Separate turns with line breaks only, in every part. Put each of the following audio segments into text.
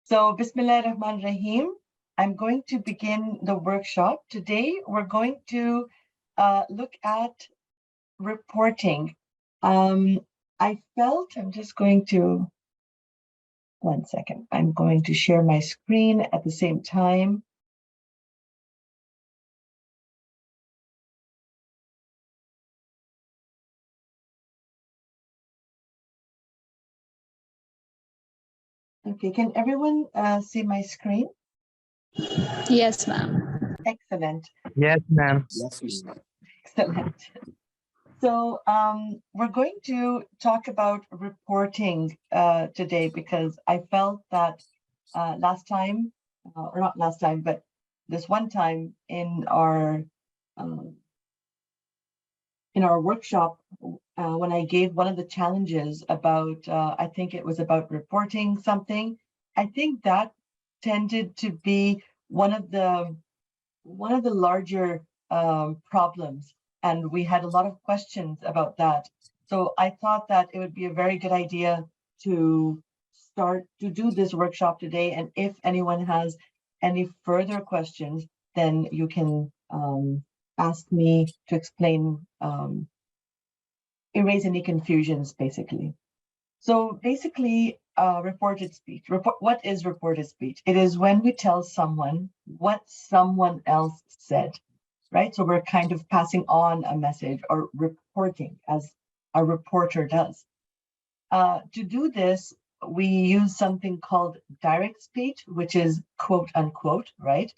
So, Bismillah ar-Rahman Rahim. I'm going to begin the workshop. Today, we're going to look at reporting. I'm just going to, one second, I'm going to share my screen at the same time. Okay, can everyone see my screen?
Yes, ma'am.
Excellent.
Yes, ma'am.
Excellent. So we're going to talk about reporting today because I felt that last time, or not last time, but this one time in our workshop, when I gave one of the challenges about, I think it was about reporting something, I think that tended to be one of the larger problems, and we had a lot of questions about that. So I thought that it would be a very good idea to start to do this workshop today. And if anyone has any further questions, then you can ask me to explain, erase any confusions, basically. So basically, reported speech. What is reported speech? It is when we tell someone what someone else said, right? So we're kind of passing on a message or reporting as a reporter does. To do this, we use something called direct speech, which is quote unquote, right?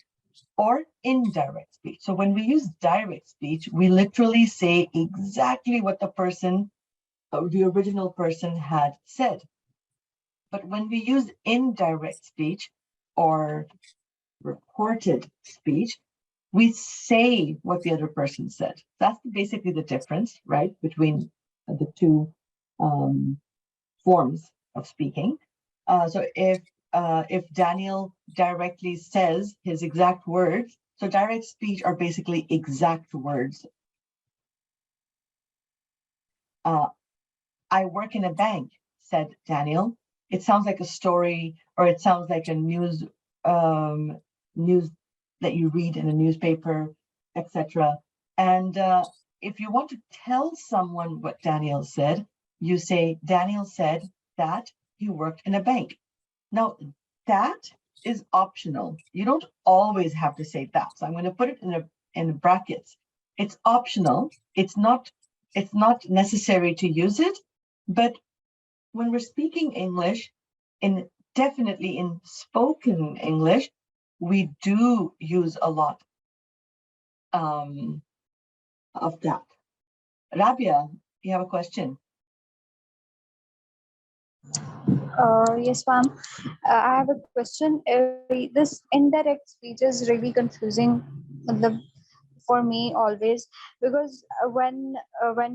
Or indirect speech. So when we use direct speech, we literally say exactly what the original person had said. But when we use indirect speech or reported speech, we say what the other person said. That's basically the difference, right, between the two forms of speaking. So if Daniel directly says his exact words, so direct speech are basically exact words. I work in a bank, said Daniel. It sounds like a story, or it sounds like a news that you read in a newspaper, etc. And if you want to tell someone what Daniel said, you say, Daniel said that he worked in a bank. Now, that is optional. You don't always have to say that. So I'm going to put it in brackets. It's optional. It's not necessary to use it, but when we're speaking English, definitely in spoken English, we do use a lot of that. Rabia, you have a question?
Yes, ma'am. I have a question. This indirect speech is really confusing for me always, because when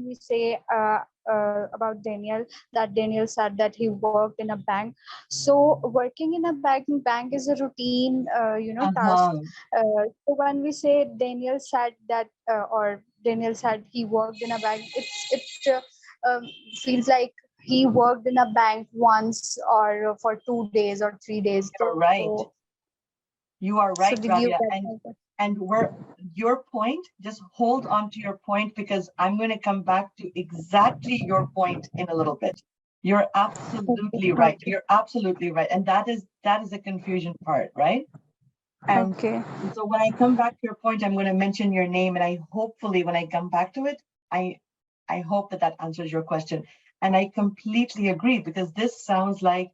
we say about Daniel, that Daniel said that he worked in a bank. So working in a bank is a routine, task. So when we say Daniel said that, or Daniel said he worked in a bank, it feels like he worked in a bank once or for 2 days or 3 days.
You're right. You are right,
so
Rabia. And your point, just hold on to your point, because I'm going to come back to exactly your point in a little bit. You're absolutely right. You're absolutely right. And that is the confusion part, right? And so when I come back to your point, I'm going to mention your name, and hopefully when I come back to it, I hope that answers your question. And I completely agree, because this sounds like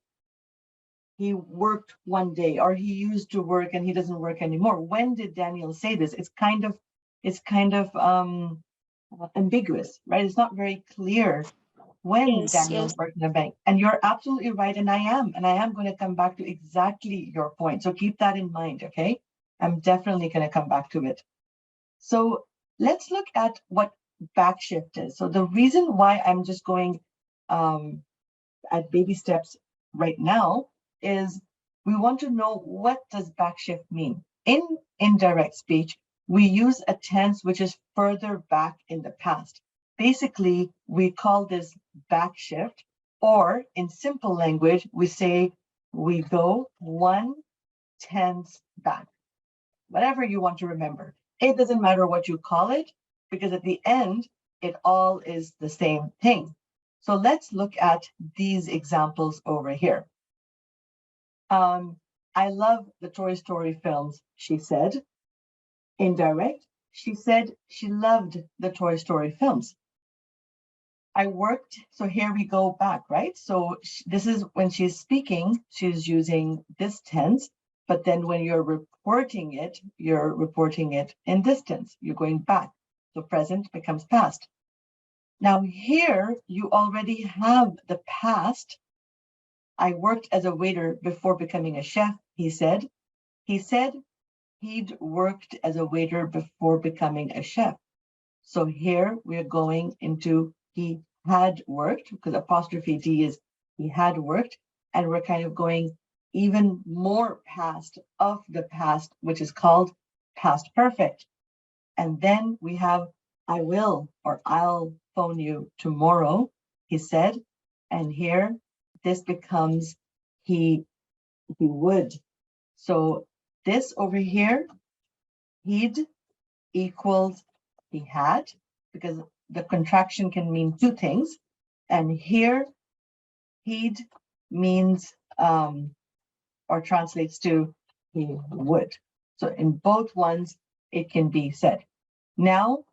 he worked one day, or he used to work and he doesn't work anymore. When did Daniel say this? It's kind of ambiguous, right? It's not very clear when Daniel worked in a bank. And you're absolutely right, and I am going to come back to exactly your point. So keep that in mind, okay? I'm definitely going to come back to it. So let's look at what backshift is. So the reason why I'm just going at baby steps right now is we want to know, what does backshift mean? In indirect speech, we use a tense which is further back in the past. Basically, we call this backshift, or in simple language, we say We go 1/10 back. Whatever you want to remember. It doesn't matter what you call it, because at the end, it all is the same thing. So let's look at these examples over here. I love the Toy Story films, she said. Indirect, she said she loved the Toy Story films. I worked, so here we go back, right? So this is when she's speaking, she's using this tense, but then when you're reporting it in this tense. You're going back. So present becomes past. Now here, you already have the past. I worked as a waiter before becoming a chef, he said. He said he'd worked as a waiter before becoming a chef. So here we're going into he had worked, because apostrophe D is he had worked, and we're kind of going even more past of the past, which is called past perfect. And then we have I will, or I'll phone you tomorrow, he said. And here this becomes he would. So this over here, he'd equals he had, because the contraction can mean two things. And here, he'd means or translates to he would. So in both ones, it can be said. Now,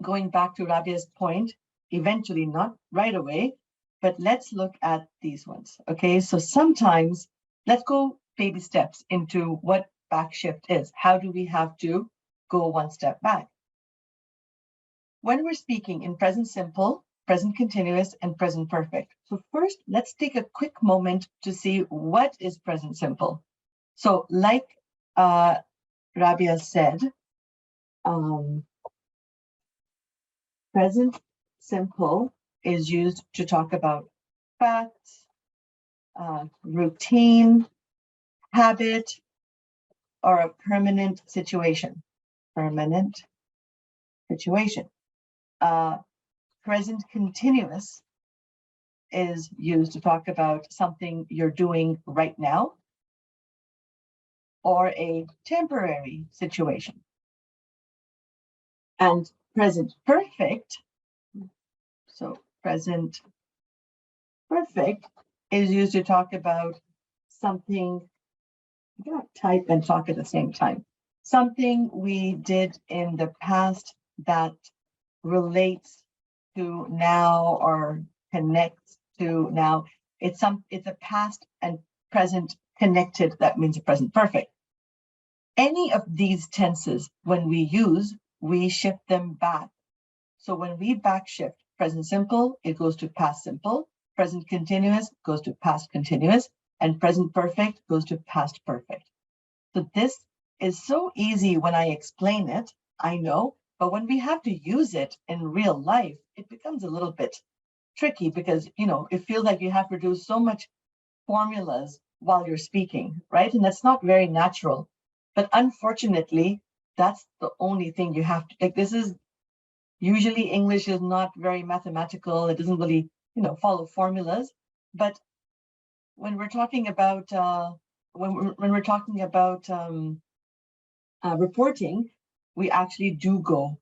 going back to Rabia's point, eventually, not right away, but let's look at these ones. Okay, so sometimes let's go baby steps into what back shift is. How do we have to go one step back? When we're speaking in present simple, present continuous, and present perfect. So first, let's take a quick moment to see what is present simple. So like Rabia said, present simple is used to talk about facts, routine, habit, or a permanent situation. Permanent situation. Present continuous is used to talk about something you're doing right now or a temporary situation. And present perfect, so present perfect is used to talk about something, I cannot type and talk at the same time, something we did in the past that relates to now or connects to now. It's a past and present connected, that means a present perfect. Any of these tenses, when we use, we shift them back. So when we back shift present simple, it goes to past simple, present continuous goes to past continuous, and present perfect goes to past perfect. So this is so easy when I explain it, I know, but when we have to use it in real life, it becomes a little bit tricky because, it feels like you have to do so much formulas while you're speaking, right? And that's not very natural. But unfortunately, that's the only thing you have to, this is, usually English is not very mathematical. It doesn't really, follow formulas. But when we're talking about, reporting, we actually do go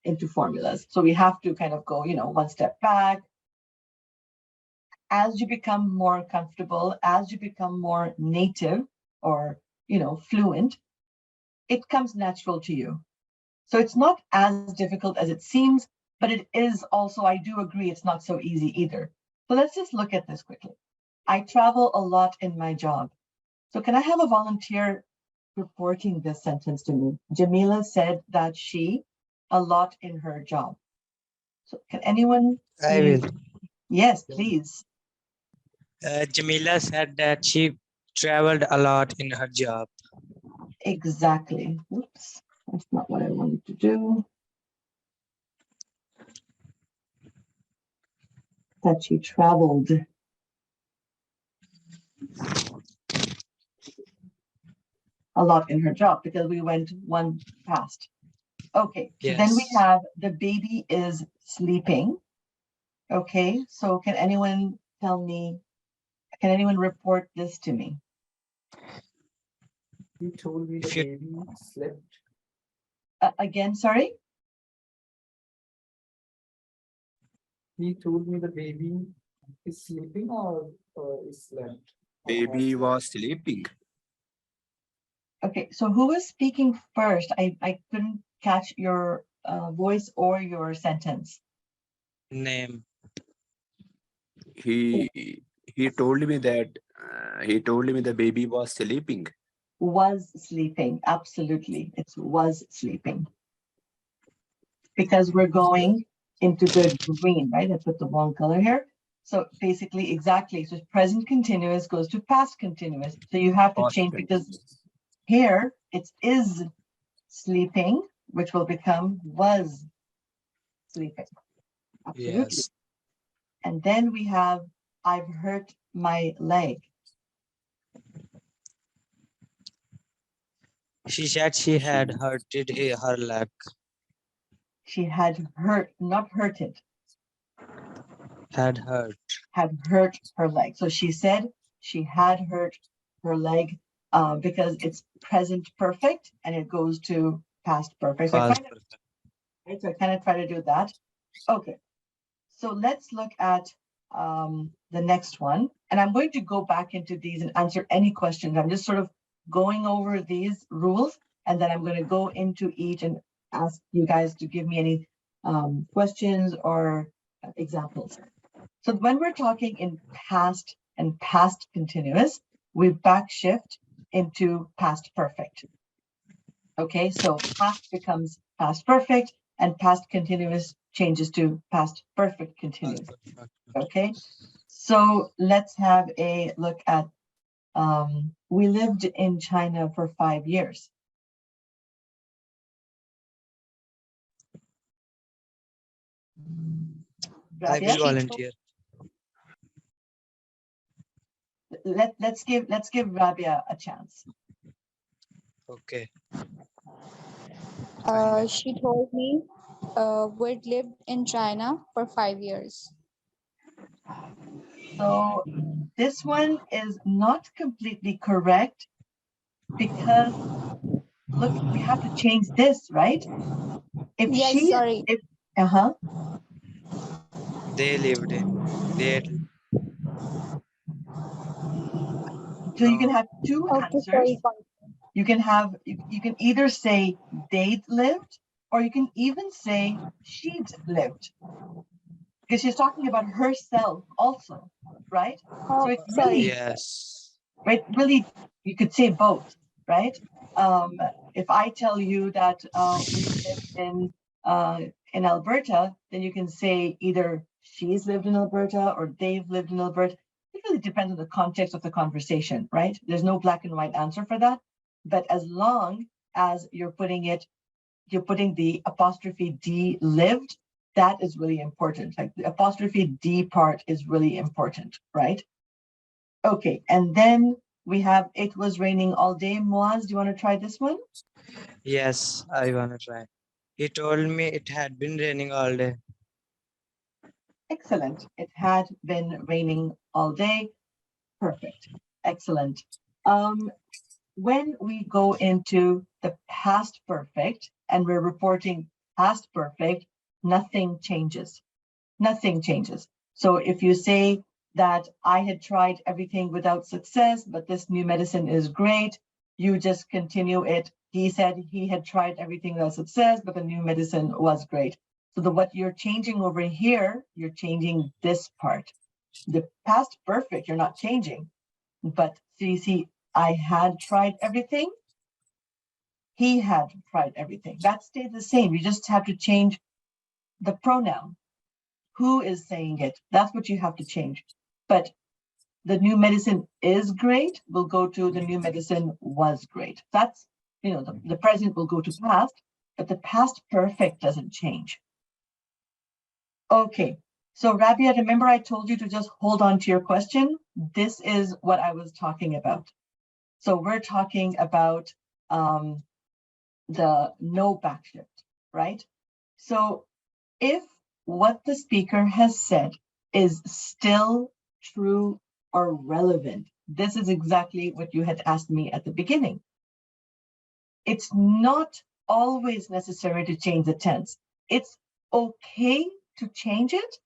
into formulas. So we have to kind of go, one step back. As you become more comfortable, as you become more native or, fluent, it comes natural to you. So it's not as difficult as it seems, but it is also, I do agree, it's not so easy either. So let's just look at this quickly. I travel a lot in my job. So can I have a volunteer reporting this sentence to me? Jamila said that she, a lot in her job. So can anyone?
I will.
Yes, please.
Jamila said that she traveled a lot in her job.
Exactly. Oops, that's not what I wanted to do. That she traveled. A lot in her job because we went one past. Okay, so then we have the baby is sleeping. Okay, so can anyone tell me Can anyone report this to me?
He told me the
If you-
baby slept.
Again, sorry?
He told me the baby is sleeping or is slept. or has
Baby
slept.
was sleeping.
Okay, so who was speaking first? I couldn't catch your voice or your sentence.
Name.
He told me that he told me the baby was sleeping.
Was sleeping, absolutely. It was sleeping. Because we're going into the green, right? I put the wrong color here. So basically, exactly. So present continuous goes to past continuous. So you have to
Past
change because
continuous.
here it is sleeping, which will become was sleeping. Absolutely.
Yes.
And then we have, I've hurt my leg.
She said she had hurted her leg.
She had hurt, not hurted,
Had hurt.
had hurt her leg. So she said she had hurt her leg because it's present perfect and it goes to past perfect. So
Past perfect.
I kind of try to do that. Okay. So let's look at the next one. And I'm going to go back into these and answer any questions. I'm just sort of going over these rules, and then I'm going to go into each and ask you guys to give me any questions or examples. So when we're talking in past and past continuous, we backshift into past perfect. Okay, so past becomes past perfect and past continuous changes to past perfect continuous.
Past perfect.
Okay, so let's have a look at, we lived in China for 5 years.
I
Rabia?
will volunteer.
Let's give Rabia a chance.
Okay.
She told me we'd lived in China for 5 years.
So this one is not completely correct because look, we have to change this, right? If
Yes,
she,
sorry.
if,
They lived in. They
so you can
no.
have two
Okay,
answers.
sorry.
You can have, you can either say they'd lived, or you can even say she'd lived. Because she's talking about herself also, right?
Oh,
So it's
sorry.
really,
Yes.
right, really, you could say both, right? If I tell you that we live in Alberta, then you can say either she's lived in Alberta or they've lived in Alberta. It really depends on the context of the conversation, right? There's no black and white answer for that. But as long as you're putting the apostrophe D lived, that is really important. Like the apostrophe D part is really important, right? Okay, and then we have it was raining all day. Moaz, do you want to try this one?
Yes, I wanna try. He told me it had been raining all day.
Excellent. It had been raining all day. Perfect. Excellent. When we go into the past perfect and we're reporting past perfect, nothing changes. Nothing changes. So if you say that I had tried everything without success, but this new medicine is great, you just continue it. He said he had tried everything without success, but the new medicine was great. So what you're changing over here, you're changing this part. The past perfect, you're not changing. But so you see, I had tried everything. He had tried everything. That stayed the same. You just have to change the pronoun. Who is saying it? That's what you have to change. But the new medicine is great will go to the new medicine was great. That's, the present will go to past, but the past perfect doesn't change. Okay, so Rabia, remember I told you to just hold on to your question? This is what I was talking about. So we're talking about the no backshift, right? So if what the speaker has said is still true or relevant. This is exactly what you had asked me at the beginning. It's not always necessary to change the tense. It's okay to change it,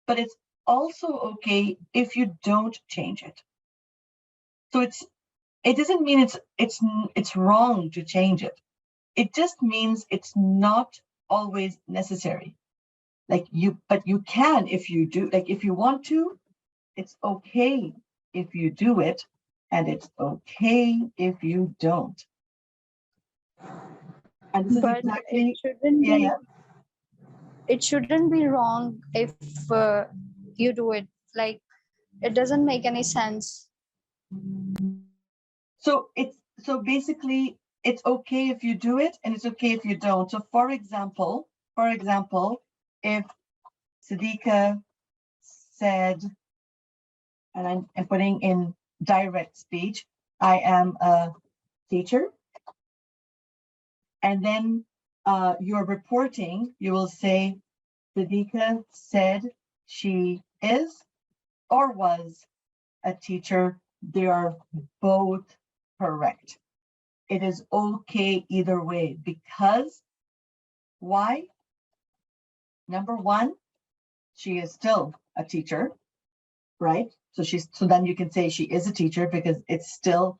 but it's also okay if you don't change it. So it doesn't mean it's wrong to change it. It just means it's not always necessary. But you can if you do, if you want to, it's okay if you do it, and it's okay if you don't. And this is
But
exactly,
it shouldn't
yeah,
be.
yeah.
It shouldn't be wrong if you do it. Like, it doesn't make any sense.
So basically it's okay if you do it and it's okay if you don't. So for example, if Siddiqa said, and I'm putting in direct speech, I am a teacher, and then you're reporting, you will say Siddiqa said she is or was a teacher. They are both correct. It is okay either way, because why? Number one, she is still a teacher, right? So then you can say she is a teacher because it's still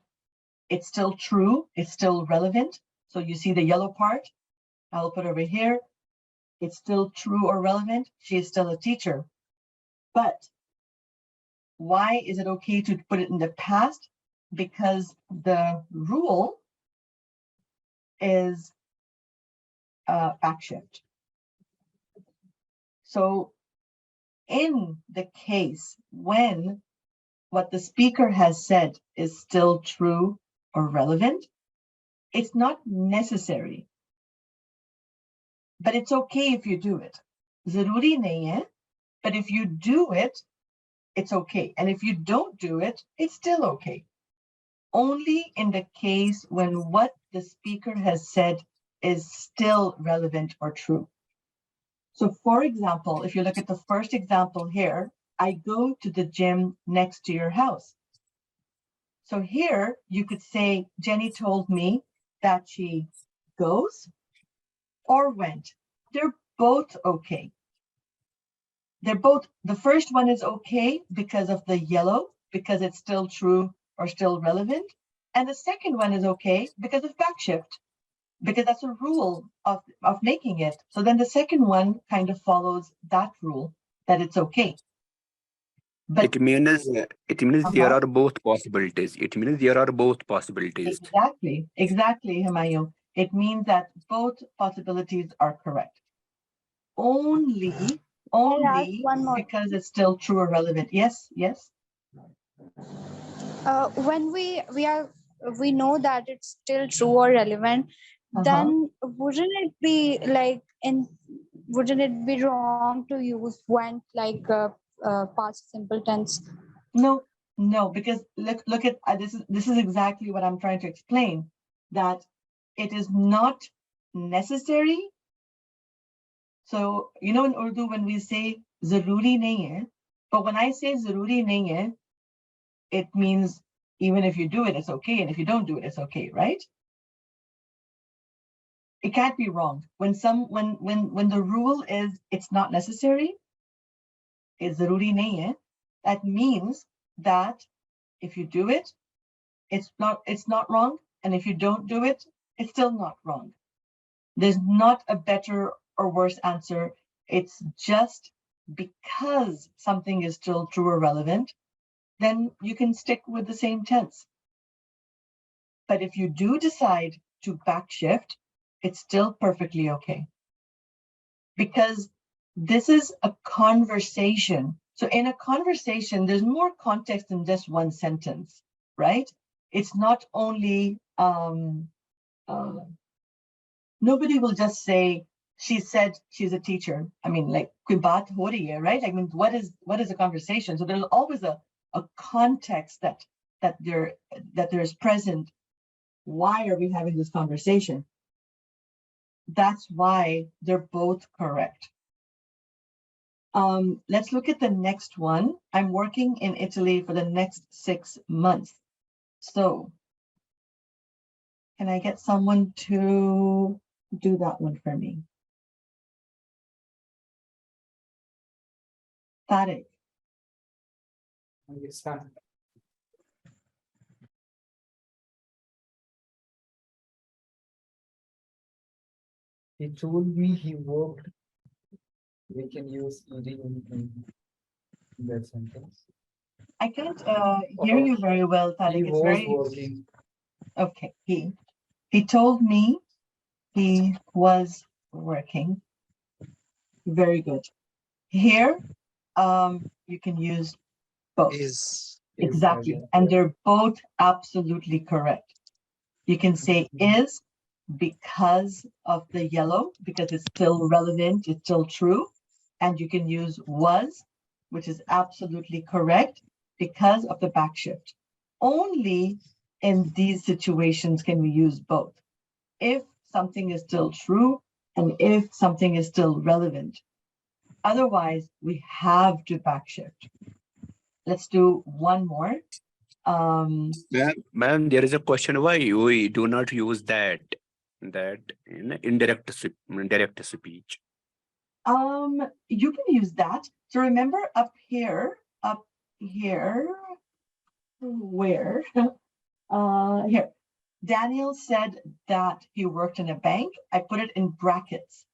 true, it's still relevant. So you see the yellow part, I'll put over here. It's still true or relevant. She is still a teacher. But why is it okay to put it in the past? Because the rule is back shift. So in the case when what the speaker has said is still true or relevant, it's not necessary, but it's okay if you do it. Zaruri nahi hai, but if you do it, it's okay. And if you don't do it, it's still okay. Only in the case when what the speaker has said is still relevant or true. So for example, if you look at the first example here, I go to the gym next to your house. So here you could say, Jenny told me that she goes or went. They're both okay. The first one is okay because of the yellow, because it's still true or still relevant. And the second one is okay because of backshift, because that's a rule of making it. So then the second one kind of follows that rule, that it's okay. But
It means there are both possibilities. It means there are both possibilities.
Exactly, Humayun. It means that both possibilities are correct. Only
one more.
because it's still true or relevant. Yes.
When we know that it's still true or relevant, then wouldn't it be wrong to use went like past simple tense?
No, because look at this is exactly what I'm trying to explain, that it is not necessary. So in Urdu when we say zaruri nahi hai, but when I say zaruri nahi hai, it means even if you do it, it's okay, and if you don't do it, it's okay, right? It can't be wrong. When the rule is it's not necessary, it's zaruri nahi hai, that means that if you do it, it's not wrong, and if you don't do it, it's still not wrong. There's not a better or worse answer. It's just because something is still true or relevant, then you can stick with the same tense. But if you do decide to backshift, it's still perfectly okay. Because this is a conversation. So in a conversation, there's more context than just one sentence, right? It's not only, nobody will just say, she said she's a teacher. I mean, like, koi baat ho rahi hai, right? I mean, what is a conversation? So there's always a context that there is present. Why are we having this conversation? That's why they're both correct. Let's look at the next one. I'm working in Italy for the next 6 months. So can I get someone to do that one for me? Sadiq.
Yes, ma'am. He told me he worked. We can use ed in that sentence.
I can't hear you very well, Sadiq.
He
It's
was
very
working.
okay. He told me he was working. Very good. Here, you can use both.
Is
Exactly. And they're both absolutely correct. You can say is because of the yellow, because it's still relevant, it's still true. And you can use was, which is absolutely correct, because of the back shift. Only in these situations can we use both. If something is still true and if something is still relevant. Otherwise, we have to back shift. Let's do one more.
Ma'am, there is a question why we do not use that in indirect speech.
You can use that. So remember up here, where? Here. Daniel said that he worked in a bank. I put it in brackets.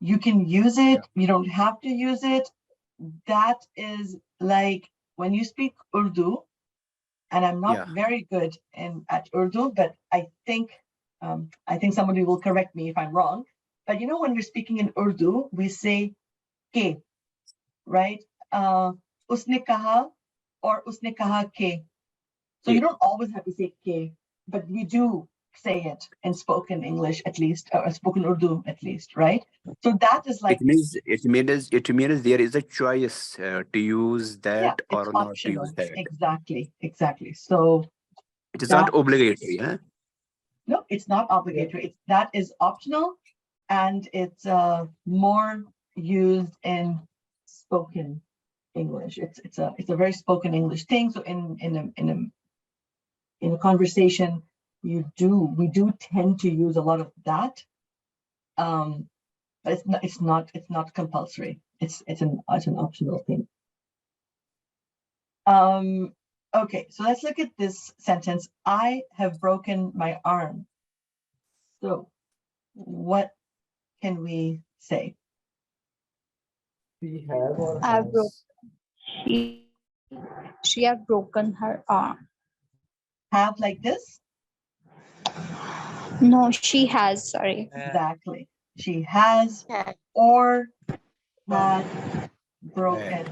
You can use it. You don't have to use it. That is like when you speak Urdu, and I'm not very good at Urdu, but I think somebody will correct me if I'm wrong. But you know, when we're speaking in Urdu, we say ke, right? Usne kaha or usne kaha ke. So you don't always have to say ke, but we do say it in spoken English at least, or spoken Urdu at least, right? So that is like
It means there is a choice to use that
it's
or not to
optional.
use that.
Exactly. So
It is not obligatory, huh?
no, it's not obligatory. That is optional, and it's more used in spoken English. It's a very spoken English thing. So in a conversation, we do tend to use a lot of that. But it's not compulsory. It's an optional thing. Okay, so let's look at this sentence. I have broken my arm. So what can we say?
We have or
I've
has.
broken. She have broken her arm.
Have like this?
No, she has. Sorry.
Exactly. She has or had broken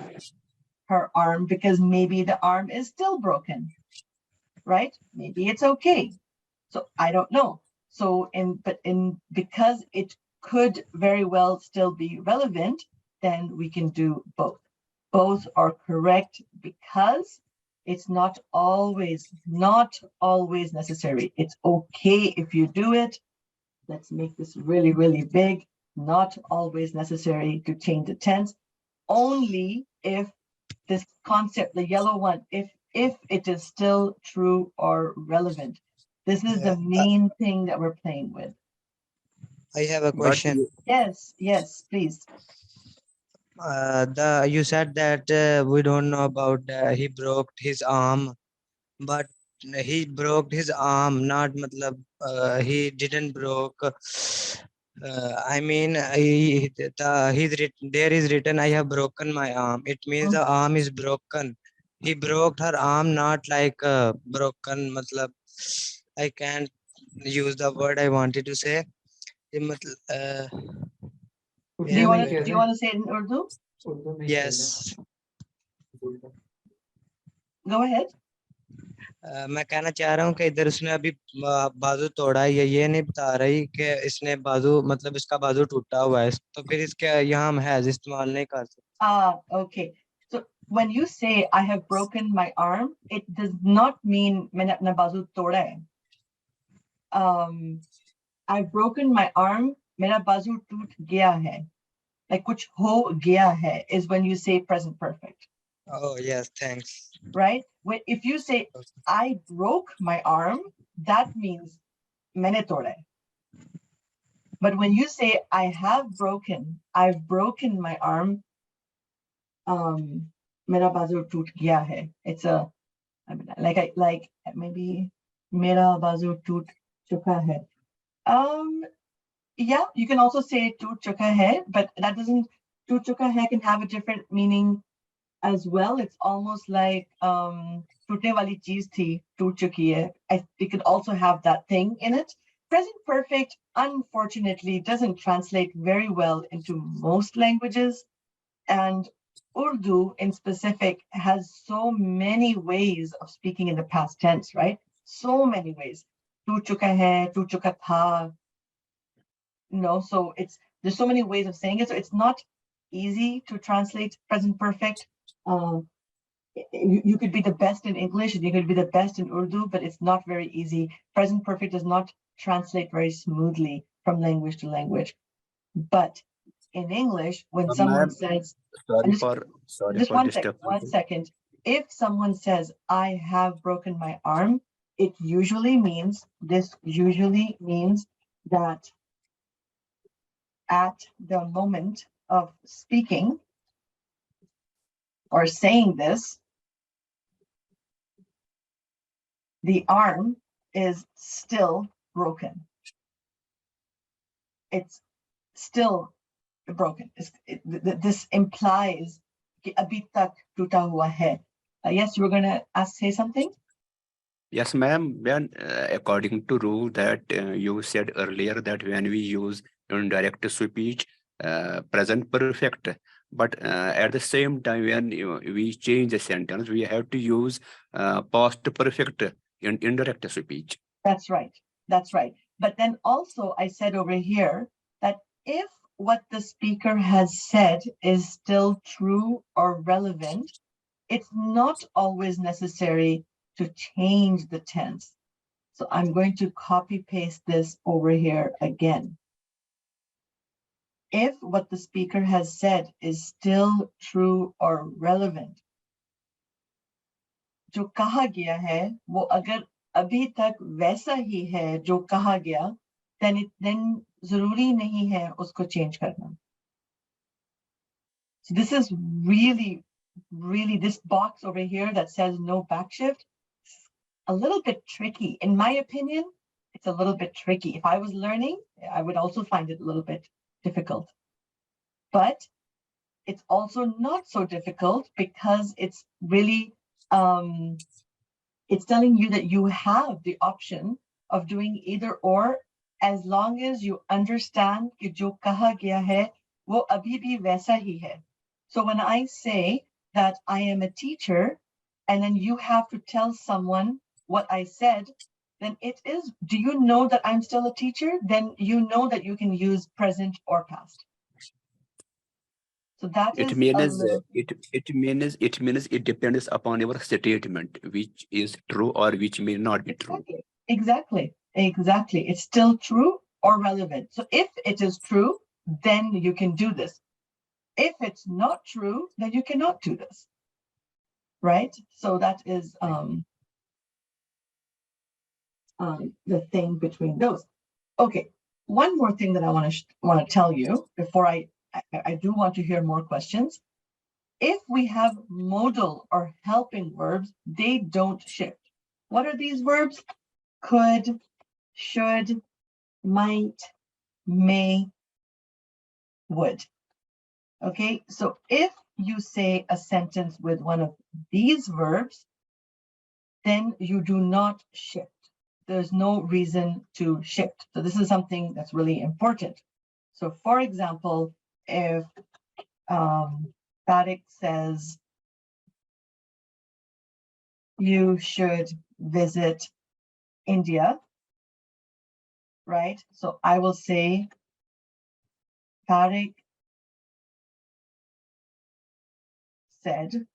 her arm, because maybe the arm is still broken, right? Maybe it's okay. So I don't know. So because it could very well still be relevant, then we can do both. Both are correct because it's not always necessary. It's okay if you do it. Let's make this really, really big. Not always necessary to change the tense. Only if this concept, the yellow one, if it is still true or relevant. This is the main thing that we're playing with.
I have a question.
Yes, please.
You said that we don't know about he broke his arm, but he broke his arm, not matlab he didn't broke. I mean, there is written, I have broken my arm. It means the arm is broken. He broke her arm, not like broken. Matlab, I can't use the word I wanted to say.
Do you want to say it in Urdu?
Yes.
Go ahead.
मैं कहना चाह रहा हूँ कि इधर उसने अभी बाजू तोड़ा है, ये नहीं बता रही कि इसने बाजू मतलब इसका बाजू टूटा हुआ है, तो फिर इसके यहाँ हम हैज इस्तेमाल नहीं कर सकते.
Okay. So when you say I have broken my arm, it does not mean मैंने अपना बाजू तोड़ा है. I've broken my arm, मेरा बाजू टूट गया है. like kuch ho gaya hai is when you say present perfect,
Oh yes, thanks.
right? If you say I broke my arm, that means maine toda hai. But when you say I've broken my arm, mera bazu toot gaya hai. It's a, I mean, like maybe mera bazu toot chuka hai. Yeah, you can also say toot chuka hai, but that doesn't, toot chuka hai can have a different meaning as well. It's almost like tootne wali cheez thi, toot chuki hai. It could also have that thing in it. Present perfect, unfortunately, doesn't translate very well into most languages. And Urdu in specific has so many ways of speaking in the past tense, right? So many ways. Tu chuka hai, tu chuka tha. So there's so many ways of saying it. So it's not easy to translate present perfect. You could be the best in English and you could be the best in Urdu, but it's not very easy. Present perfect does not translate very smoothly from language to language. But in English, when someone
Ma'am,
says,
sorry
just,
for sorry
just
for
one second,
disturbing.
if someone says, I have broken my arm, this usually means that at the moment of speaking or saying this, the arm is still broken. It's still broken. This implies कि अभी तक टूटा हुआ है. Yes, you were going to say something?
Yes, ma'am. When according to rule that you said earlier that when we use indirect speech, present perfect, but at the same time when we change a sentence, we have to use past perfect in indirect speech.
That's right. That's right. But then also I said over here that if what the speaker has said is still true or relevant, it's not always necessary to change the tense. So I'm going to copy paste this over here again. If what the speaker has said is still true or relevant, जो कहा गया है वो अगर अभी तक वैसा ही है जो कहा गया, then जरूरी नहीं है उसको change करना. So this is really this box over here that says no backshift, a little bit tricky. In my opinion, it's a little bit tricky. If I was learning, I would also find it a little bit difficult. But it's also not so difficult because it's really, it's telling you that you have the option of doing either or, as long as you understand कि जो कहा गया है वो अभी भी वैसा ही है. So when I say that I am a teacher, and then you have to tell someone what I said, then it is, do you know that I'm still a teacher? Then you know that you can use present or past. So that
It
is
means
a little,
it means it depends upon your statement, which is true or which may not be true.
exactly. It's still true or relevant. So if it is true, then you can do this. If it's not true, then you cannot do this. Right? So that is the thing between those. Okay, one more thing that I want to tell you before I do want to hear more questions. If we have modal or helping verbs, they don't shift. What are these verbs? Could, should, might, may, would. Okay, so if you say a sentence with one of these verbs, then you do not shift. There's no reason to shift. So this is something that's really important. So for example, if Tariq says, you should visit India, right? So I will say, Tariq said,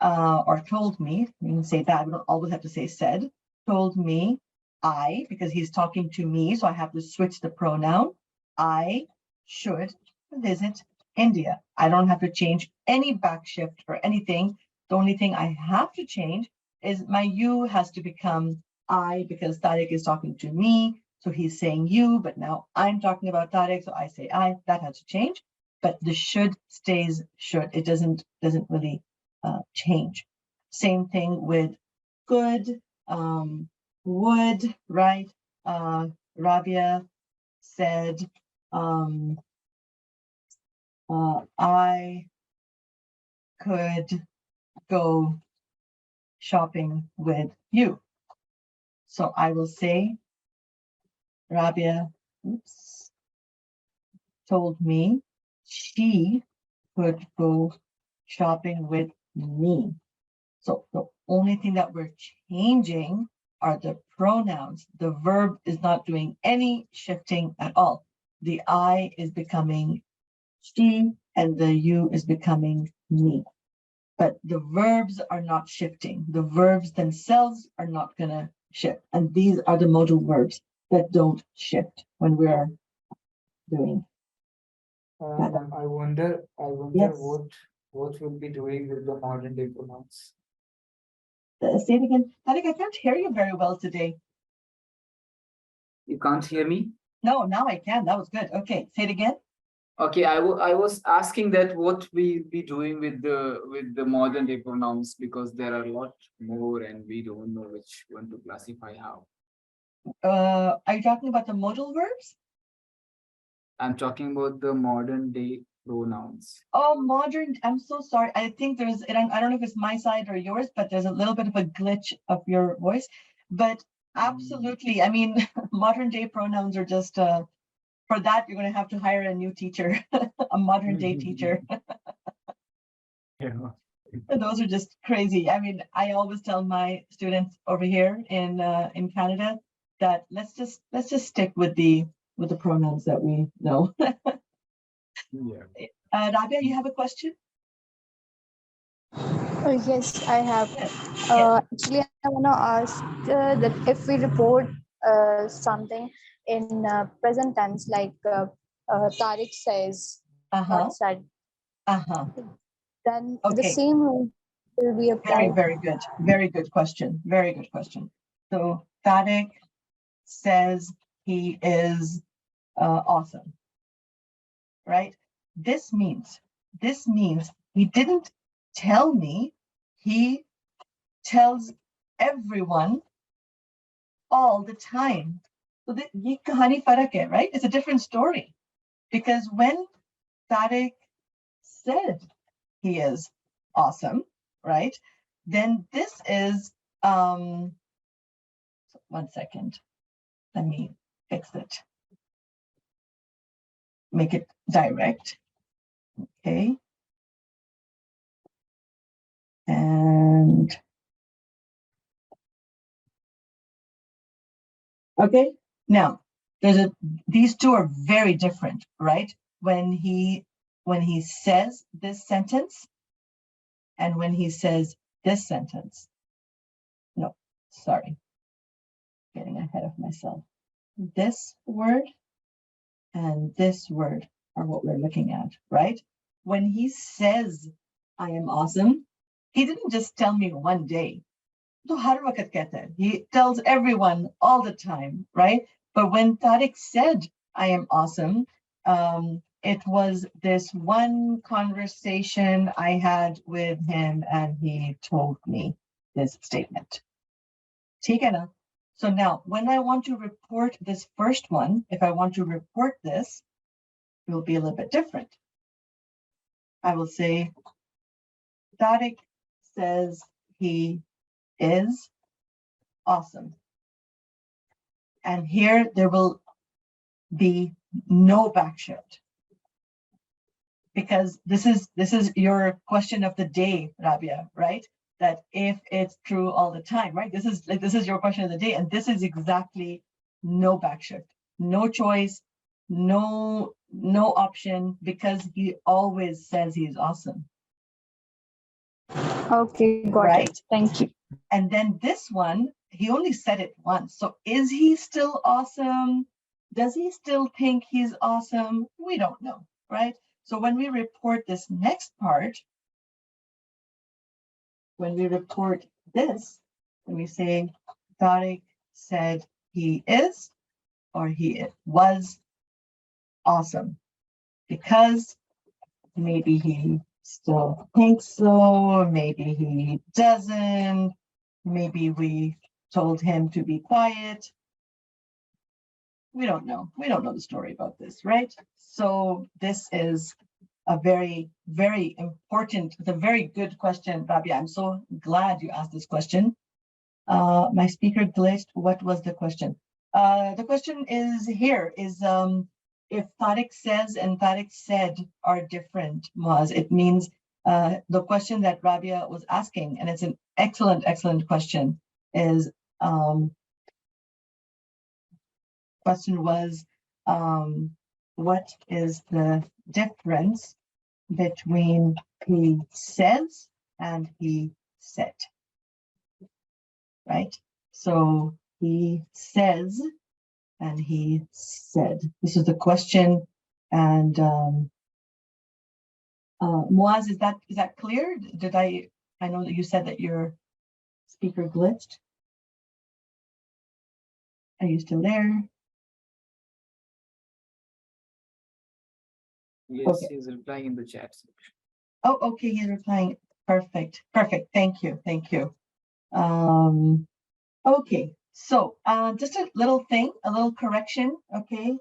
or told me, you can say that, we don't always have to say said, told me, I, because he's talking to me, so I have to switch the pronoun, I should visit India. I don't have to change any backshift or anything. The only thing I have to change is my you has to become I, because Tariq is talking to me. So he's saying you, but now I'm talking about Tariq, so I say I. That has to change. But the should stays should. It doesn't really change. Same thing with good, would, right? Rabia said, I could go shopping with you. So I will say, Rabia, told me she could go shopping with me. So the only thing that we're changing are the pronouns. The verb is not doing any shifting at all. The I is becoming she and the you is becoming me. But the verbs are not shifting. The verbs themselves are not going to shift. And these are the modal verbs that don't shift when we're doing.
I wonder
Yes.
what we'll be doing with the modern day pronouns.
Say it again. Tariq, I can't hear you very well today.
You can't hear me?
No, now I can. That was good. Okay, say it again.
Okay, I was asking that what we be doing with the modern day pronouns, because there are a lot more and we don't know which one to classify how.
Are you talking about the modal verbs?
I'm talking about the modern day pronouns.
Oh, modern. I'm so sorry. I think there's, I don't know if it's my side or yours, but there's a little bit of a glitch of your voice. But absolutely. I mean, modern day pronouns are just, for that, you're going to have to hire a new teacher, a modern day teacher.
Yeah.
Those are just crazy. I mean, I always tell my students over here in Canada that let's just stick with the pronouns that we know.
Yeah.
Rabia, you have a question?
Yes, I have.
Yes.
Actually, I want to ask that if we report something in present tense, like Tariq says,
Uh-huh.
said,
Uh-huh.
then the
Okay.
same rule will be applied.
Very good. Very good question. Very good question. So Tariq says he is awesome, right? This means he didn't tell me, he tells everyone all the time. So ye kahani farak hai, right? It's a different story. Because when Tariq said he is awesome, right? Then this is, one second, let me fix it. Make it direct, okay? And, okay, now, these two are very different, right? When he says this sentence and when he says this sentence. No, sorry, getting ahead of myself. This word and this word are what we're looking at, right? When he says, I am awesome, he didn't just tell me one day. He tells everyone all the time, right? But when Tariq said, I am awesome, it was this one conversation I had with him and he told me this statement. So now when I want to report this first one, if I want to report this, it will be a little bit different. I will say, Tariq says he is awesome. And here there will be no backshift. Because this is your question of the day, Rabia, right? That if it's true all the time, right? This is your question of the day, and this is exactly no backshift, no choice, no option, because he always says he's awesome.
Okay, got
Right?
it. Thank you.
And then this one, he only said it once. So is he still awesome? Does he still think he's awesome? We don't know, right? So when we report this next part, when we report this, when we say Tariq said he is or he was awesome because maybe he still thinks so, maybe he doesn't, maybe we told him to be quiet. We don't know. We don't know the story about this, right? So this is a very, very important, it's a very good question, Rabia. I'm so glad you asked this question. My speaker glitched. What was the question? The question is here, is if Tariq says and Tariq said are different, Moaz, it means the question that Rabia was asking, and it's an excellent, excellent question, is question was, what is the difference between he says and he said, right? So he says and he said. This is the question. And Moaz, is that clear? Did I know that you said that your speaker glitched. Are you still there?
Yes,
Okay.
he's replying in the chat section.
Oh, okay, he's replying. Perfect, perfect. Thank you, thank you. Okay, so just a little thing, a little correction, okay?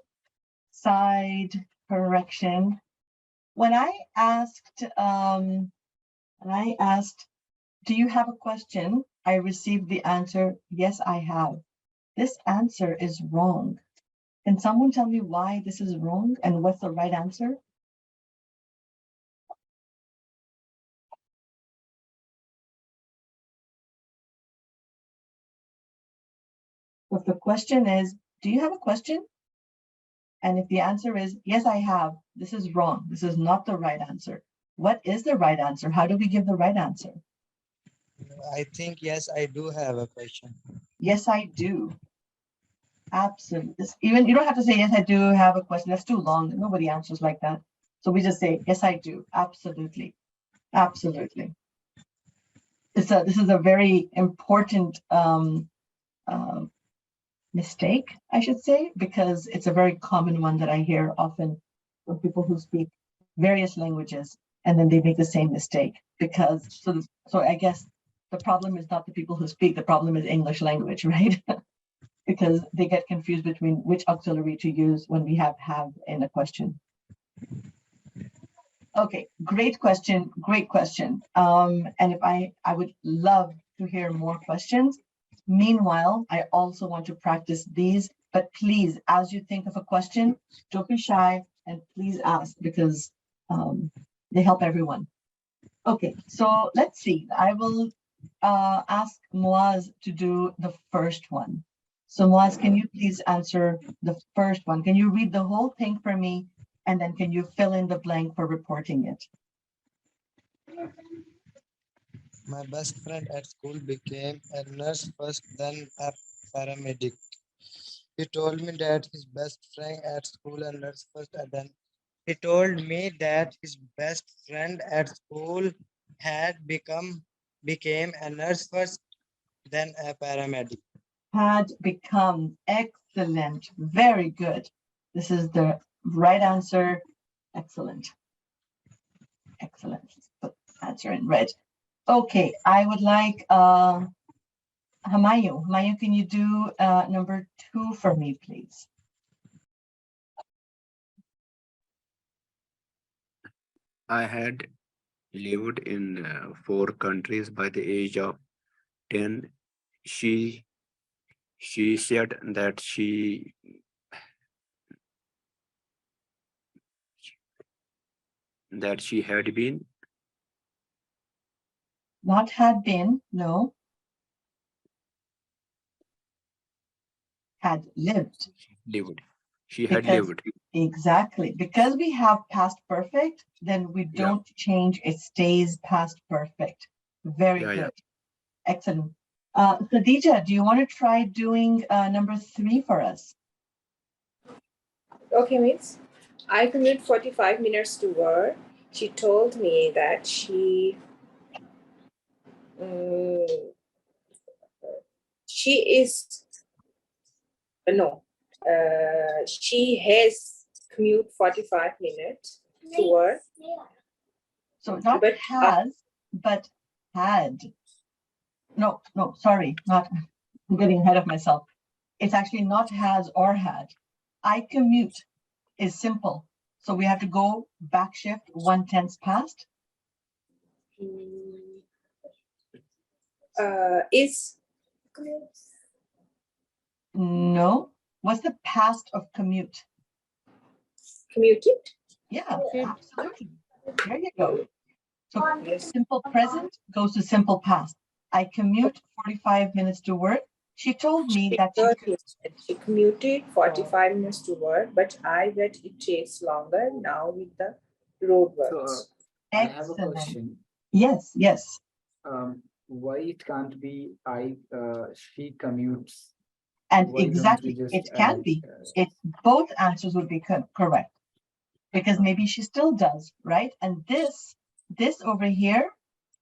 Side correction. When I asked, do you have a question? I received the answer, yes, I have. This answer is wrong. Can someone tell me why this is wrong and what's the right answer? If the question is, do you have a question? And if the answer is, yes, I have, this is wrong. This is not the right answer. What is the right answer? How do we give the right answer?
I think, yes, I do have a question.
Yes, I do. Absolutely. Even you don't have to say, yes, I do have a question. That's too long. Nobody answers like that. So we just say, yes, I do. Absolutely. Absolutely. This is a very important mistake, I should say, because it's a very common one that I hear often from people who speak various languages, and then they make the same mistake because, so I guess the problem is not the people who speak, the problem is English language, right? Because they get confused between which auxiliary to use when we have in a question. Okay, great question, great question. And if I would love to hear more questions. Meanwhile, I also want to practice these, but please, as you think of a question, don't be shy and please ask because they help everyone. Okay, so let's see. I will ask Moaz to do the first one. So Moaz, can you please answer the first one? Can you read the whole thing for me? And then can you fill in the blank for reporting it?
My best friend at school became a nurse first, then a paramedic. He told me that his best friend at school a nurse first, and then he told me that his best friend at school became a nurse first, then a paramedic.
Had become. Excellent. Very good. This is the right answer. Excellent. Excellent. Put answer in red. Okay, I would like Hamayu. Hamayu, can you do number 2 for me, please?
I had lived in 4 countries by the age of 10. She said that she had been
Not had been, no. Had lived.
lived. She had
Because
lived.
exactly, because we have past perfect, then we don't change, it stays past perfect. Very good. Excellent. Khadija, do you want to try doing number 3 for us?
Okay, mates. I commute 45 minutes to work. She told me that um, she is no, she has commute 45 minutes to work.
So not
But
has, but had. No, sorry, not, I'm getting ahead of myself. It's actually not has or had. I commute is simple. So we have to go back shift 1/10 past.
Is
No. What's the past of commute?
commuted.
Yeah, absolutely. There you go. So simple present goes to simple past. I commute 45 minutes to work. She told me that
She commuted 45 minutes to work, but I bet it takes longer now with the roadworks.
I have a
excellent.
question.
Yes.
Why it can't be she commutes?
And
Why don't we
exactly,
just
it can
add,
be. Both answers would be correct, because maybe she still does, right? And this over here,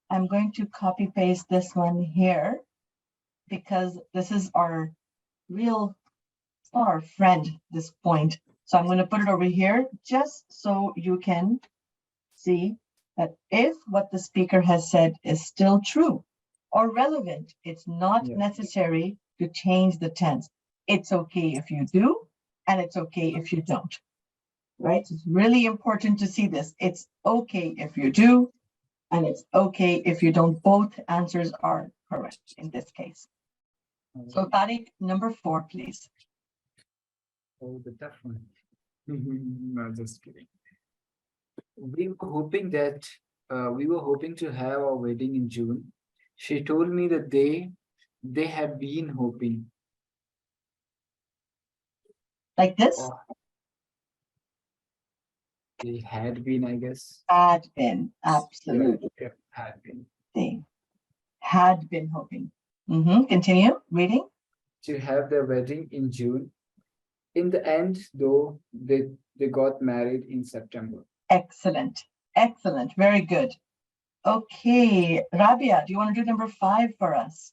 I'm going to copy paste this one here, because this is our real, it's not our friend, this point. So I'm going to put it over here just so you can see that if what the speaker has said is still true or relevant, it's not necessary to change the tense. It's okay if you do, and it's okay if you don't, right? It's really important to see this. It's okay if you do, and it's okay if you don't. Both answers are correct in this case. So Tariq, number 4, please.
Oh, the tough one. No, just kidding. We were hoping to have our wedding in June. She told me that they have been hoping.
Like this?
Oh, they had been, I guess.
Had been, absolutely.
Yeah, had been.
They had been hoping. Continue reading.
To have their wedding in June. In the end, though, they got married in September.
Excellent. Very good. Okay, Rabia, do you want to do number 5 for us?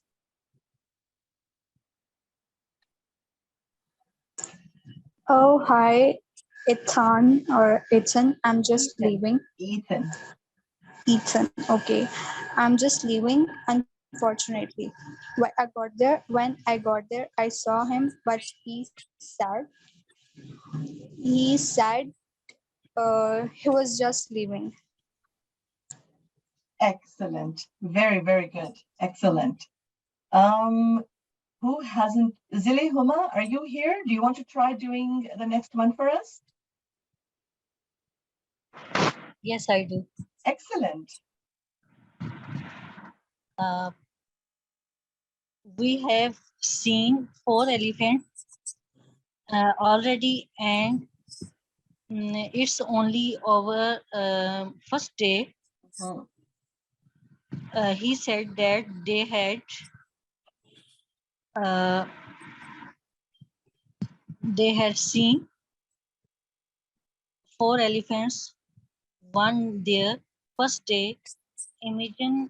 Oh, hi, Ethan. I'm just leaving.
Ethan.
Ethan, okay. I'm just leaving, unfortunately. When I got there, I saw him, but he said he was just leaving.
Excellent. Very, very good. Excellent. Who hasn't? Zile Huma, are you here? Do you want to try doing the next one for us?
Yes, I do.
Excellent.
We have seen 4 elephants already, and it's only our first day. He said that they had seen 4 elephants one their first day. Imagine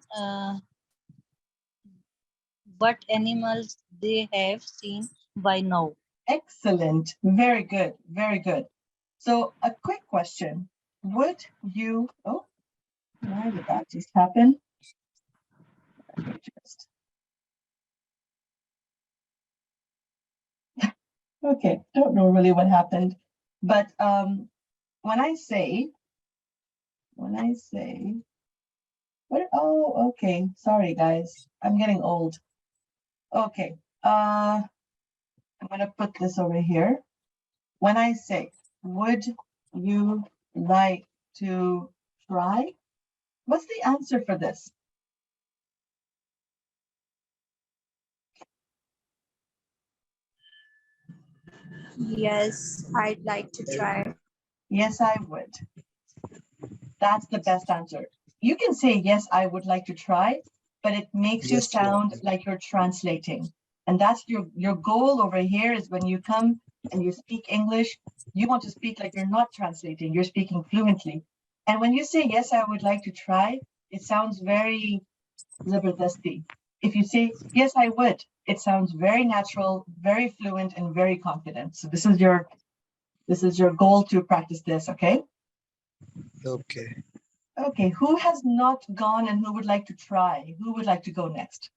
what animals they have seen by now.
Excellent. Very good. Very good. So a quick question. Would you, why did that just happen? Let me just, okay, don't know really what happened. But when I say, what, oh, okay. Sorry, guys. I'm getting old. Okay. I'm going to put this over here. When I say, would you like to try? What's the answer for this?
Yes, I'd like to try.
Yes, I would. That's the best answer. You can say, yes, I would like to try, but it makes you sound like you're translating. And that's your goal over here is when you come and you speak English, you want to speak like you're not translating, you're speaking fluently. And when you say, yes, I would like to try, it sounds very zabardasti. If you say, yes, I would, it sounds very natural, very fluent, and very confident. So this is your goal to practice this, okay?
Okay.
Okay, who has not gone and who would like to try? Who would like to go next?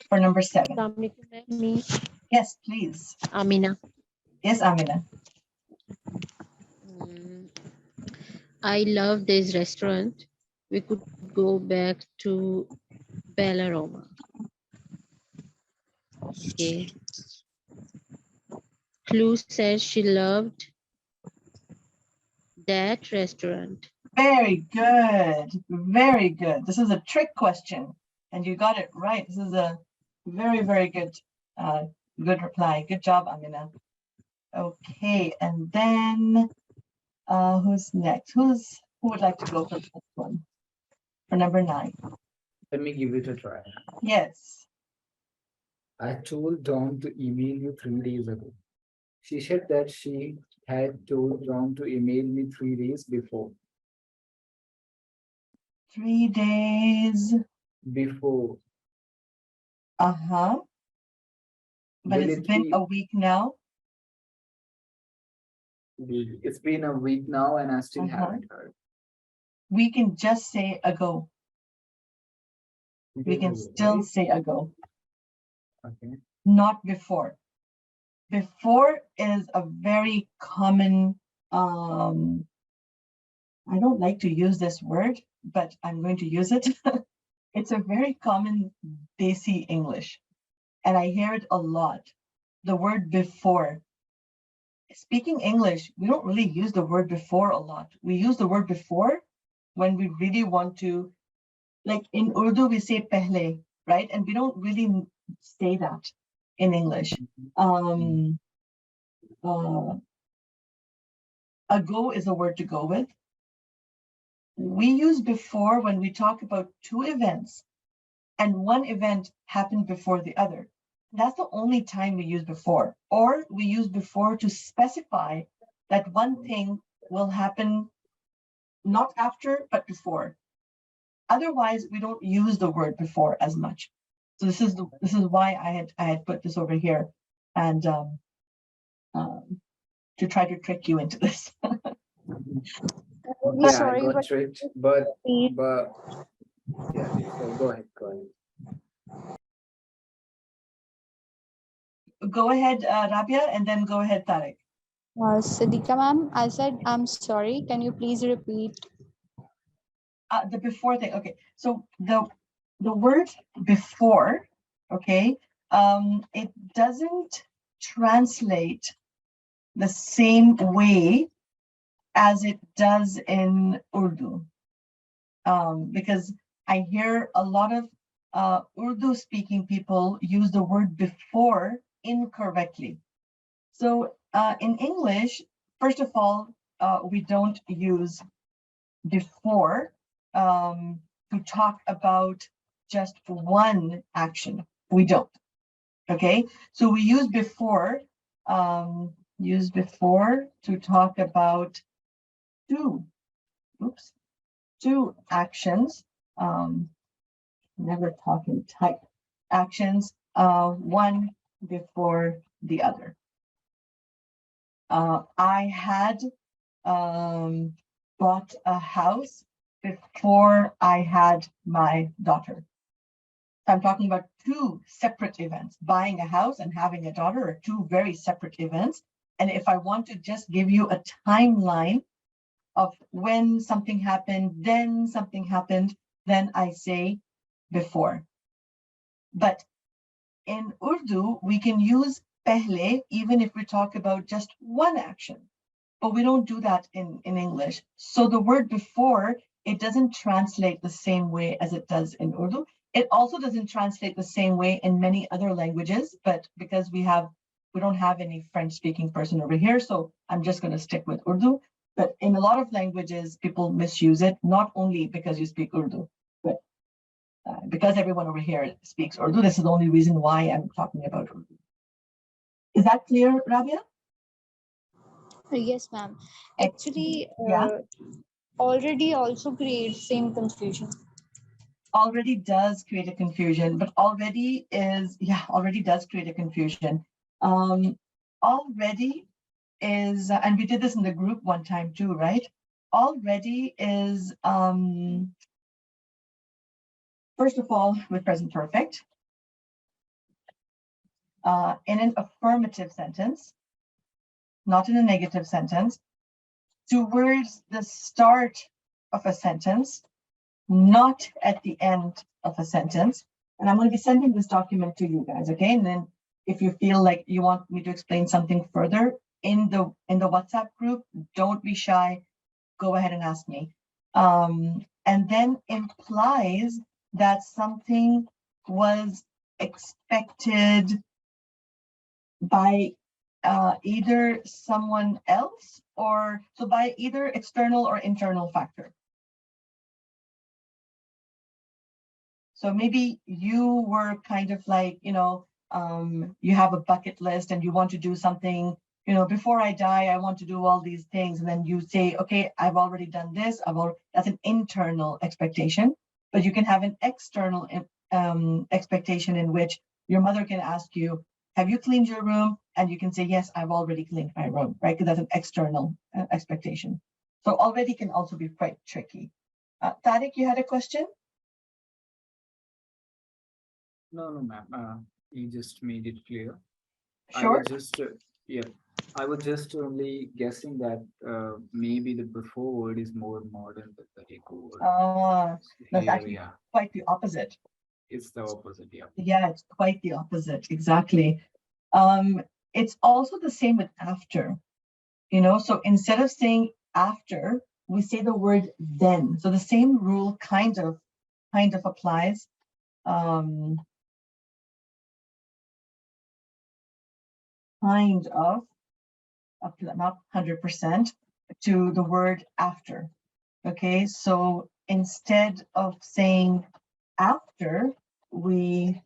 For number 7.
Me,
Yes, please.
Amina.
Yes, Amina.
I love this restaurant. We could go back to Bellaroma. Okay. Clue says she loved that restaurant.
Very good. Very good. This is a trick question, and you got it right. This is a very, very good, good reply. Good job, Amina. Okay, and then who's next? Who would like to go for this one? For number 9.
Let me give it a try.
Yes.
I told Dawn to email you 3 days ago. She said that she had told Dawn to email me 3 days before.
3 days.
Before.
Uh-huh. But
Will
it's
it
been
be-
a week now.
It's been a week now and I still
Uh-huh.
haven't heard.
We can just say ago. We can still say ago.
Okay.
Not before. Before is a very common, I don't like to use this word, but I'm going to use it. It's a very common Desi English, and I hear it a lot. The word before. Speaking English, we don't really use the word before a lot. We use the word before when we really want to, like in Urdu, we say pehle, right? And we don't really say that in English. Ago is a word to go with. We use before when we talk about 2 events and one event happened before the other. That's the only time we use before. Or we use before to specify that one thing will happen not after, but before. Otherwise, we don't use the word before as much. So this is why I had put this over here, and to try to trick you into this.
Yeah,
Sorry,
I got
but
tricked, but
repeat.
yeah, so go ahead.
Go ahead, Rabia, and then go ahead, Tariq.
Siddiqa ma'am, I said I'm sorry. Can you please repeat?
The before thing. Okay, so the word before, okay, it doesn't translate the same way as it does in Urdu, because I hear a lot of Urdu speaking people use the word before incorrectly. So in English, first of all, we don't use before to talk about just one action. We don't. Okay, so we use before to talk about two actions. Never talking type actions, one before the other. I had bought a house before I had my daughter. I'm talking about 2 separate events. Buying a house and having a daughter are 2 very separate events. And if I want to just give you a timeline of when something happened, then something happened, then I say before. But in Urdu, we can use pehle even if we talk about just one action. But we don't do that in English. So the word before, it doesn't translate the same way as it does in Urdu. It also doesn't translate the same way in many other languages, but because we don't have any French-speaking person over here, so I'm just going to stick with Urdu. But in a lot of languages, people misuse it, not only because you speak Urdu, but because everyone over here speaks Urdu. This is the only reason why I'm talking about Urdu. Is that clear, Rabia?
Yes, ma'am. Actually,
Yeah.
already also creates same confusion.
Already does create a confusion, but already is, yeah, already does create a confusion. Already is, and we did this in the group one time too, right? Already is, first of all, with present perfect, in an affirmative sentence, not in a negative sentence, towards the start of a sentence, not at the end of a sentence. And I'm going to be sending this document to you guys, okay? And then if you feel like you want me to explain something further in the WhatsApp group, don't be shy. Go ahead and ask me. And then implies that something was expected by either someone else, or so by either external or internal factor. So maybe you were kind of like, you have a bucket list and you want to do something, before I die, I want to do all these things. And then you say, okay, I've already done this. That's an internal expectation, but you can have an external expectation in which your mother can ask you, have you cleaned your room? And you can say, yes, I've already cleaned my room, right? Because that's an external expectation. So already can also be quite tricky. Tariq, you had a question?
No, ma'am. You just made it clear.
Sure.
I was just only guessing that maybe the before word is more modern than the echo word.
That's actually quite the opposite.
It's the opposite, yeah.
Yeah, it's quite the opposite, exactly. It's also the same with after, so instead of saying after, we say the word then. So the same rule kind of applies. Kind of, up to not 100%, to the word after. Okay, so instead of saying after, we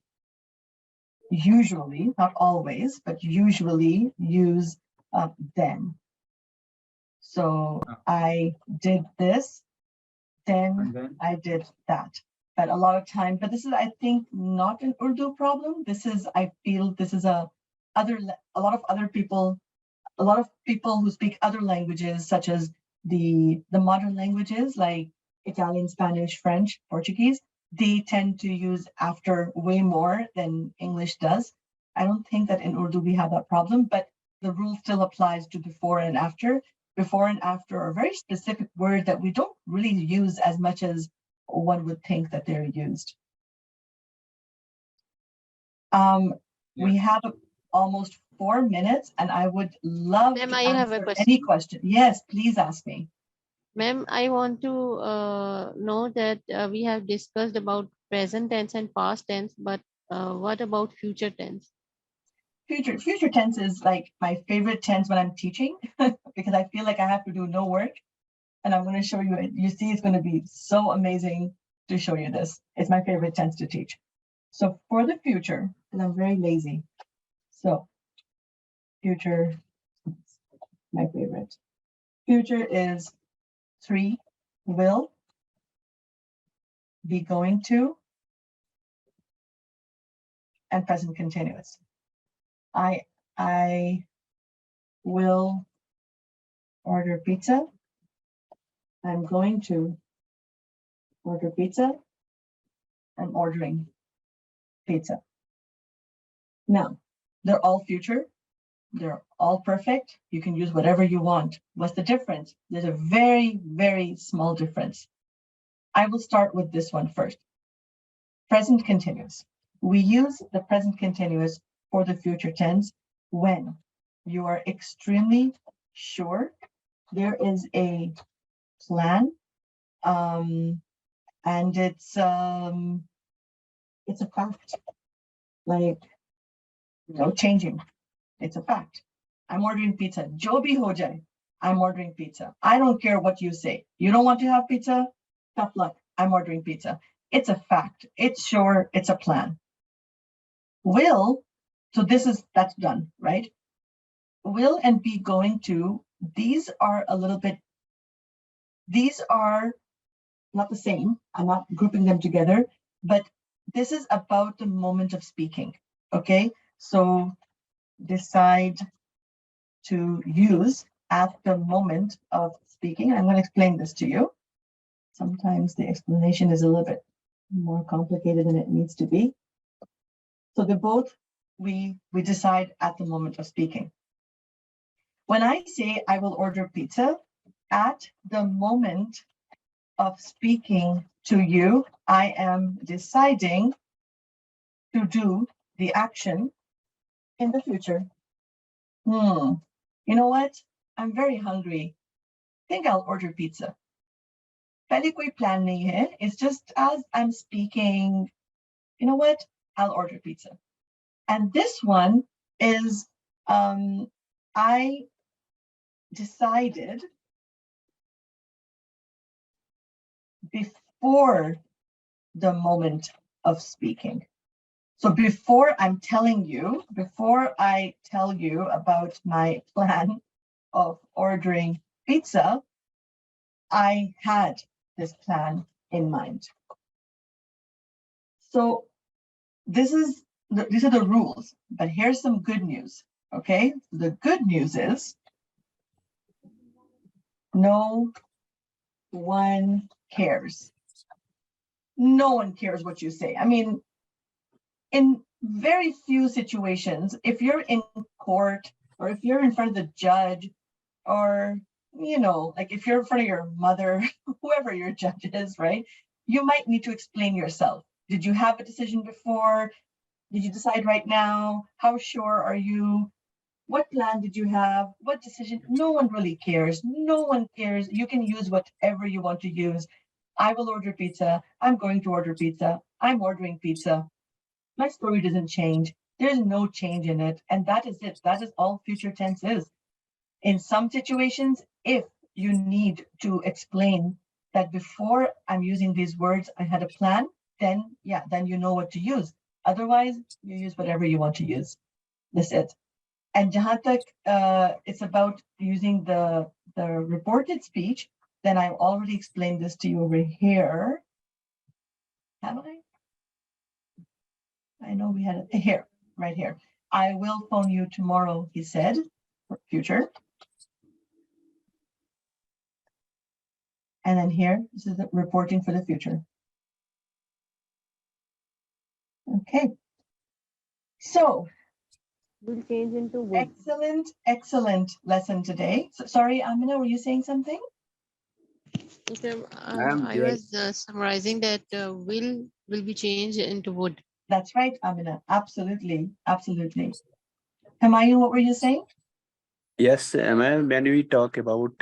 usually, not always, but usually use then. So I did this, then I did that. But a lot of time, but this is, I think, not an Urdu problem. This is, I feel this is a lot of people who speak other languages, such as the modern languages like Italian, Spanish, French, Portuguese, they tend to use after way more than English does. I don't think that in Urdu we have that problem, but the rule still applies to before and after. Before and after are a very specific word that we don't really use as much as one would think that they're used. We have almost 4 minutes, and I would love to answer any question. Yes, please ask me.
Ma'am, I want to know that we have discussed about present tense and past tense, but what about future tense?
Future tense is like my favorite tense when I'm teaching because I feel like I have to do no work, and I'm going to show you it. You see, it's going to be so amazing to show you this. It's my favorite tense to teach. So for the future, and I'm very lazy, so future, my favorite. Future is 3 will, be going to, and present continuous. I will order pizza. I'm going to order pizza. I'm ordering pizza. Now, they're all future. They're all perfect. You can use whatever you want. What's the difference? There's a very, very small difference. I will start with this one first. Present continuous. We use the present continuous for the future tense when you are extremely sure there is a plan, and it's a fact, like, changing. It's a fact. I'm ordering pizza. Jo bhi ho jaye. I'm ordering pizza. I don't care what you say. You don't want to have pizza? Tough luck. I'm ordering pizza. It's a fact. It's sure. It's a plan. Will, so that's done, right? will and be going to, these are a little bit, these are not the same. I'm not grouping them together, but this is about the moment of speaking. Okay, so decide to use at the moment of speaking. I'm going to explain this to you. Sometimes the explanation is a little bit more complicated than it needs to be. So they're both, we decide at the moment of speaking. When I say I will order pizza, at the moment of speaking to you, I am deciding to do the action in the future. You know what? I'm very hungry. Think I'll order pizza. पहले कोई plan नहीं है. It's just as I'm speaking, you know what? I'll order pizza. And this one is, I decided before the moment of speaking. So before I'm telling you, before I tell you about my plan of ordering pizza, I had this plan in mind. So these are the rules, but here's some good news, okay? The good news is no one cares. No one cares what you say. I mean, in very few situations, if you're in court or if you're in front of the judge, or, you know, like if you're in front of your mother, whoever your judge is, right? You might need to explain yourself. Did you have a decision before? Did you decide right now? How sure are you? What plan did you have? What decision? No one really cares. No one cares. You can use whatever you want to use. I will order pizza. I'm going to order pizza. I'm ordering pizza. My story doesn't change. There's no change in it. And that is it. That is all future tense is. In some situations, if you need to explain that before I'm using these words, I had a plan, then yeah, then you know what to use. Otherwise, you use whatever you want to use. That's it. And jahan tak it's about using the reported speech, then I've already explained this to you over here. Have I? I know we had it here, right here. I will phone you tomorrow, he said, for future. And then here, this is the reporting for the future. Okay. So
We'll change into would.
excellent, excellent lesson today. So, sorry, Amina, were you saying something?
Okay,
Ma'am,
I was summarizing that will be changed into would.
That's right, Amina. Absolutely, absolutely. Humayun, what were you saying?
Yes, ma'am, when we talk about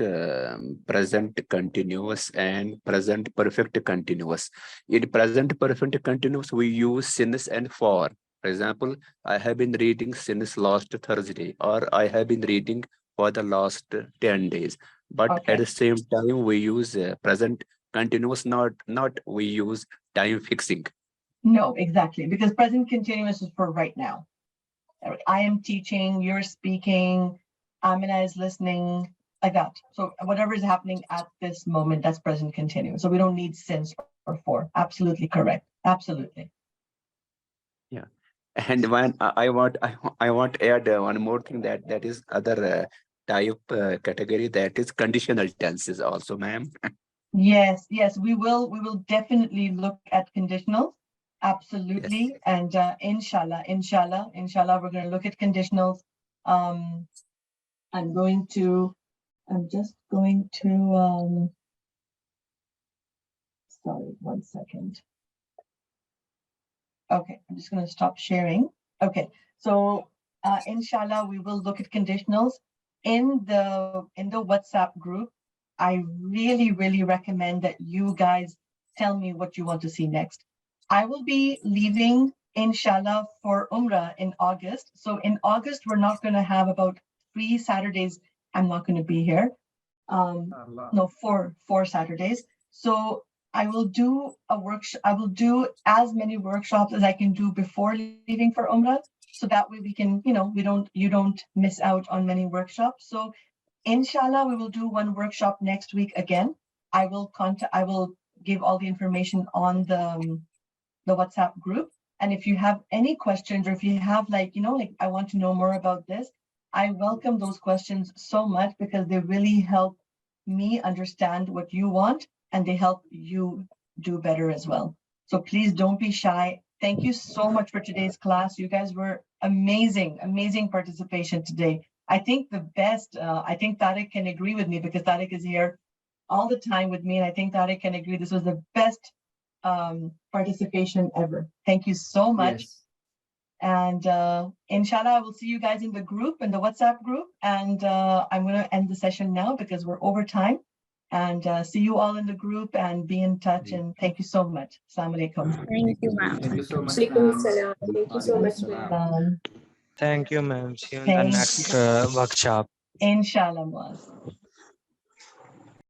present continuous and present perfect continuous, in present perfect continuous, we use since and for. For example, I have been reading since last Thursday, or I have been reading for the last 10 days. But
Okay.
at the same time, we use present continuous, not we use time fixing.
No, exactly, because present continuous is for right now. I am teaching, you're speaking, Amina is listening, like that. So whatever is happening at this moment, that's present continuous. So we don't need since or for. Absolutely correct. Absolutely.
Yeah. And when I want to add one more thing that is other type category, that is conditional tenses also, ma'am.
Yes, yes, we will definitely look at conditionals. Absolutely.
Yes.
And inshallah, we're going to look at conditionals. I'm just going to, sorry, 1 second. Okay, I'm just going to stop sharing. Okay, so inshallah, we will look at conditionals in the WhatsApp group. I really, really recommend that you guys tell me what you want to see next. I will be leaving, inshallah, for Umrah in August. So in August, we're not going to have about 3 Saturdays. I'm not going to be here. No, four Saturdays. So I will do a workshop. I will do as many workshops as I can do before leaving for Umrah. so that way we can, you don't miss out on many workshops. So inshallah, we will do one workshop next week again. I will give all the information on the WhatsApp group. And if you have any questions, or if you have like I want to know more about this, I welcome those questions so much, because they really help me understand what you want, and they help you do better as well. So please don't be shy. Thank you so much for today's class. You guys were amazing participation today. I think the best, I think Tariq can agree with me, because Tariq is here all the time with me, and I think Tariq can agree this was the best participation ever. Thank you so much.
Yes.
And inshallah, I will see you guys in the group, in the WhatsApp group. And I'm going to end the session now because we're over time. And see you all in the group, and be in touch. And thank you so much. Assalamu alaikum.
Thank you, ma'am.
Thank you so much,
Alaikum
ma'am.
salam. Thank you so much, ma'am.
Thank you, ma'am. See you in the
Thank
next
you.
workshop.
Inshallah, Muaz.